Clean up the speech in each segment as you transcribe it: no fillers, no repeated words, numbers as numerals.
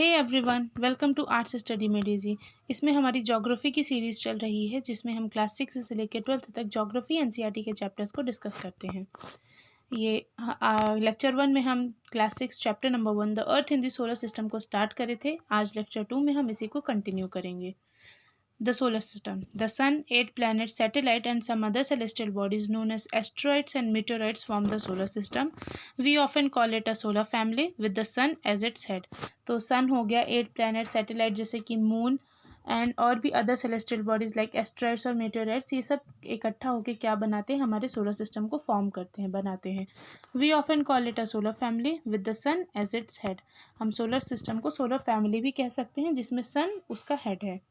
Hey everyone, welcome to arts study में Daisy. इसमें हमारी ज्योग्राफी की सीरीज़ चल रही है जिसमें हम क्लास 6 से लेकर 12th तक ज्योग्राफी एनसीईआरटी के चैप्टर्स को डिस्कस करते हैं। ये लेक्चर 1 में हम class 6 chapter number 1 the earth in the solar system को स्टार्ट करे थे। आज लेक्चर 2 में हम इसी को कंटिन्यू करेंगे। The solar system. The sun, 8 planets, satellite and some other celestial bodies known as asteroids and meteorites form the solar system. We often call it a solar family with the sun as its head. तो sun हो गया 8 planet, satellite जैसे कि moon and और भी other celestial bodies like asteroids और मेटेओराइट्स, ये सब इकट्ठा होकर क्या बनाते हैं, हमारे सोलर सिस्टम को फॉर्म करते हैं, बनाते हैं। We often call it a solar family with the sun as its head. हम सोलर सिस्टम को सोलर फैमिली भी कह सकते हैं जिसमें सन उसका हेड है।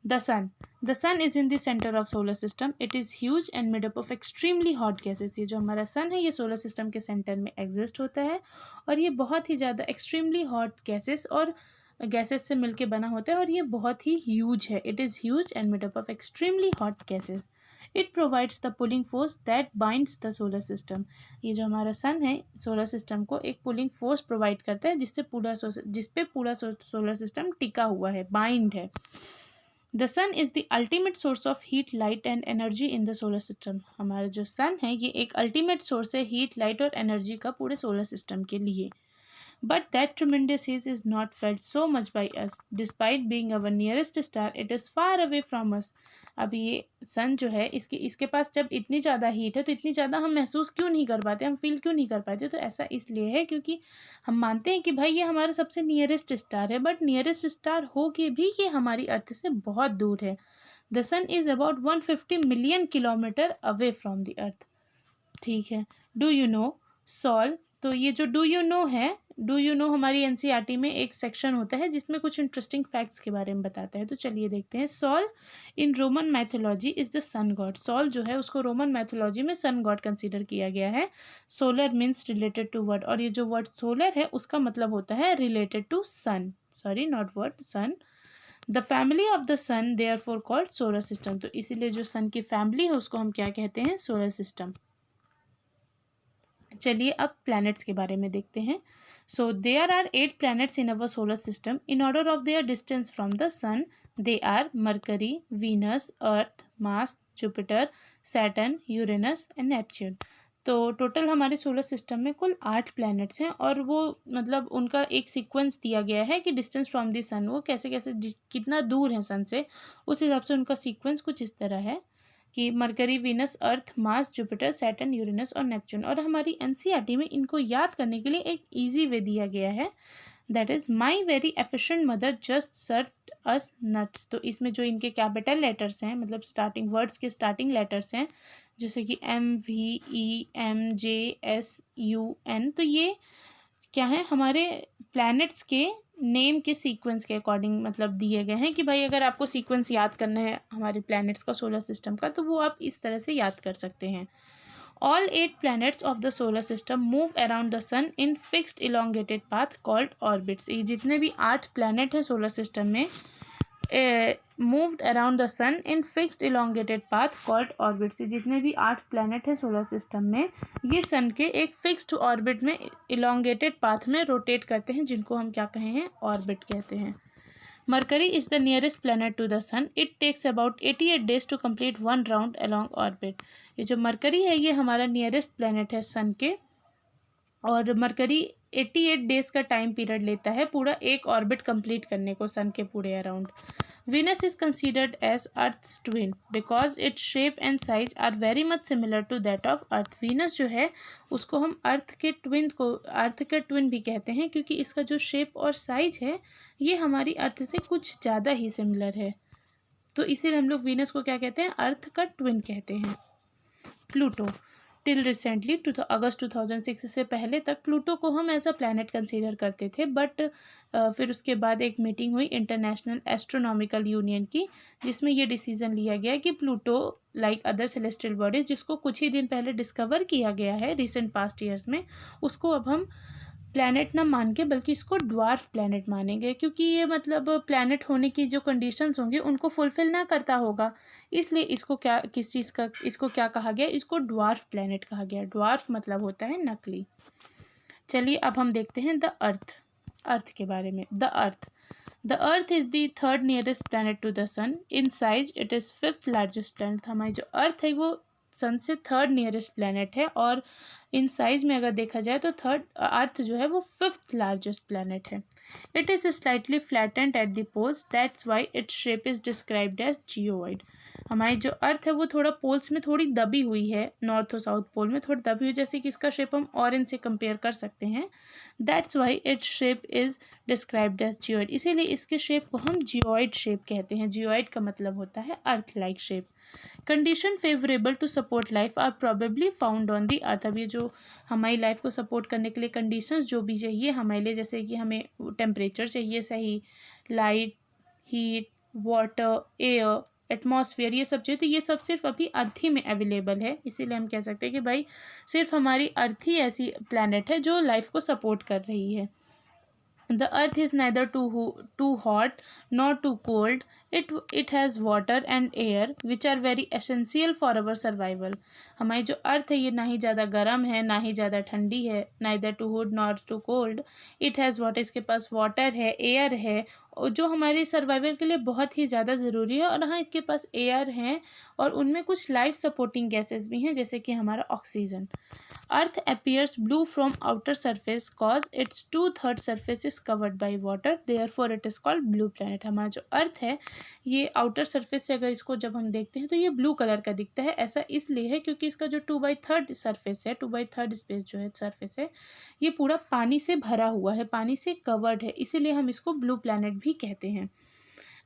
The sun. The sun is in the center of solar system. It is huge and made up of extremely hot gases. ये जो हमारा सन है ये सोलर सिस्टम के सेंटर में एग्जिस्ट होता है और ये बहुत ही ज़्यादा एक्सट्रीमली हॉट गैसेस और गैसेस से मिलके बना होता है और ये बहुत ही ह्यूज है। It is huge and made up of extremely hot gases. It provides the pulling force that binds the solar system. ये जो हमारा सन है सोलर सिस्टम को एक पुलिंग फोर्स प्रोवाइड करता है जिसपे पूरा सोलर सिस्टम टिका हुआ है, बाइंड है। The sun is the ultimate source of heat, light and energy in the solar system. हमारा जो सन है ये एक अल्टीमेट सोर्स है हीट, लाइट और एनर्जी का पूरे सोलर सिस्टम के लिए। But that tremendous heat is not felt so much by us. Despite being our nearest star, it is far away from us. अब ये सन जो है इसके पास जब इतनी ज़्यादा हीट है तो इतनी ज़्यादा हम महसूस क्यों नहीं कर पाते, हम फील क्यों नहीं कर पाते? तो ऐसा इसलिए है क्योंकि हम मानते हैं कि भाई ये हमारा सबसे नियरेस्ट स्टार है, बट नियरेस्ट स्टार हो के भी ये हमारी अर्थ से बहुत दूर है। The sun is about 150 million kilometre away from the earth. ठीक है। Do you know Sol. तो ये जो डू यू नो है, डू यू नो हमारी एनसीईआरटी में एक सेक्शन होता है जिसमें कुछ इंटरेस्टिंग फैक्ट्स के बारे में बताता है। तो चलिए देखते हैं। Sol in Roman mythology is the sun god. Sol जो है उसको रोमन मैथोलॉजी में सन गॉड कंसीडर किया गया है। Solar means related to word, और ये जो वर्ड सोलर है उसका मतलब होता है related to sun, sorry not word, sun. The family of the sun therefore called solar system. तो इसीलिए जो सन की फैमिली है उसको हम क्या कहते हैं, सोलर सिस्टम। चलिए अब प्लैनेट्स के बारे में देखते हैं। So there are 8 planets in our solar system in order of their distance from the sun. They are Mercury, Venus, Earth, Mars, Jupiter, Saturn, Uranus and Neptune. तो टोटल हमारे solar system में कुल 8 planets हैं और वो मतलब उनका एक सीक्वेंस दिया गया है कि डिस्टेंस फ्रॉम द सन, वो कैसे कैसे कितना दूर है सन से, उस हिसाब से उनका सीक्वेंस कुछ इस तरह है कि mercury, Venus, Earth, Mars, Jupiter, Saturn, Uranus और नेपच्यून। और हमारी एनसीईआरटी में इनको याद करने के लिए एक इजी वे दिया गया है, that is my very efficient mother just served us nuts. तो इसमें जो इनके कैपिटल लेटर्स हैं, मतलब स्टार्टिंग वर्ड्स के स्टार्टिंग लेटर्स हैं, जैसे कि MVEMJSUN, तो ये क्या है, हमारे प्लैनेट्स के नेम के सीक्वेंस के अकॉर्डिंग मतलब दिए गए हैं कि भाई अगर आपको सीक्वेंस याद करना है हमारे प्लैनेट्स का सोलर सिस्टम का तो वो आप इस तरह से याद कर सकते हैं। All 8 planets of the solar system move around the sun in fixed elongated path called orbits। ये जितने भी 8 planet हैं सोलर सिस्टम में moved around the sun in fixed elongated path called orbit. से जितने भी 8 प्लैनेट हैं सोलर सिस्टम में ये सन के एक फिक्स्ड ऑर्बिट में इलोंगेटेड पाथ में रोटेट करते हैं, जिनको हम क्या कहे हैं, ऑर्बिट कहते हैं। Mercury is the nearest planet to the sun. It takes about 88 days to complete 1 round along orbit. ये जो मरकरी है ये हमारा नियरेस्ट प्लैनेट है सन के, और मरकरी 88 डेज का टाइम पीरियड लेता है पूरा एक ऑर्बिट कंप्लीट करने को सन के पूरे around. Venus is considered as Earth's twin because its shape and size are very much similar to that of Earth। Venus जो है उसको हम अर्थ के ट्विन भी कहते हैं क्योंकि इसका जो शेप और साइज है ये हमारी अर्थ से कुछ ज़्यादा ही सिमिलर है, तो इसीलिए हम लोग वीनस को क्या कहते हैं, अर्थ का ट्विन कहते हैं। प्लूटो टिल रिसेंटली अगस्त 2006 से पहले तक प्लूटो को हम एज अ प्लैनेट कंसीडर करते थे, बट फिर उसके बाद एक मीटिंग हुई इंटरनेशनल एस्ट्रोनॉमिकल यूनियन की, जिसमें ये डिसीजन लिया गया कि Pluto like other celestial bodies जिसको कुछ ही दिन पहले डिस्कवर किया गया है रिसेंट पास्ट ईयर्स में, उसको अब हम प्लैनेट ना मान के बल्कि इसको ड्वार्फ प्लैनेट मानेंगे, क्योंकि ये मतलब प्लैनेट होने की जो कंडीशंस होंगी उनको फुलफिल ना करता होगा, इसलिए इसको इसको क्या कहा गया, इसको ड्वार्फ प्लैनेट कहा गया। ड्वार्फ मतलब होता है नकली। चलिए अब हम देखते हैं द अर्थ। अर्थ के बारे में। The earth is the third nearest planet to the sun. In size it is fifth largest planet. हमारी जो अर्थ है वो सन से थर्ड नियरेस्ट प्लानट है, और इन साइज में अगर देखा जाए तो अर्थ जो है वो फिफ्थ लार्जेस्ट प्लानट है। It is slightly flattened at the poles, that's why its shape is described as geoid. हमारी जो अर्थ है वो थोड़ा पोल्स में थोड़ी दबी हुई है, नॉर्थ और साउथ पोल में थोड़ी दबी हुई, जैसे कि इसका शेप हम ऑरेंज से कंपेयर कर सकते हैं। That's why its shape is described as geoid, इसीलिए इसके शेप को हम जियोइड शेप कहते हैं। जियोइड का मतलब होता है earth like shape. Condition favourable to support life are probably found on the earth. अब ये जो हमारी लाइफ को सपोर्ट करने के लिए कंडीशंस जो भी चाहिए हमारे लिए, जैसे कि हमें टेम्परेचर चाहिए सही, light, heat, water, air, atmosphere, ये सब चाहिए, तो ये सब सिर्फ अभी अर्थ ही में अवेलेबल है। इसीलिए हम कह सकते हैं कि भाई सिर्फ हमारी अर्थ ही ऐसी प्लैनेट है जो लाइफ को सपोर्ट कर रही है। The earth is neither too hot nor too cold. It has water and air which are very essential for our survival. हमारी जो अर्थ है ये ना ही ज़्यादा गर्म है ना ही ज़्यादा ठंडी है, neither too hot nor too cold. It has water, इसके पास वाटर है, एयर है, और जो हमारे सर्वाइवल के लिए बहुत ही ज़्यादा ज़रूरी है। और हाँ, इसके पास एयर है और उनमें कुछ लाइफ सपोर्टिंग गैसेस भी हैं, जैसे कि हमारा oxygen. Earth appears blue from outer surface cause its 2/3 surface is covered by water, therefore it is called blue planet। हमारा जो अर्थ है ये आउटर सरफेस से अगर इसको जब हम देखते हैं तो ये ब्लू कलर का दिखता है। ऐसा इसलिए है क्योंकि इसका जो 2/3 सरफेस है, 2/3 स्पेस जो है सरफेस है, ये पूरा पानी से भरा हुआ है, पानी से कवर्ड है, इसीलिए हम इसको ब्लू प्लैनेट भी कहते हैं।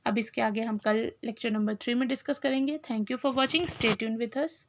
अब इसके आगे हम कल लेक्चर नंबर 3 में डिस्कस करेंगे। Thank you for watching, stay tuned with us.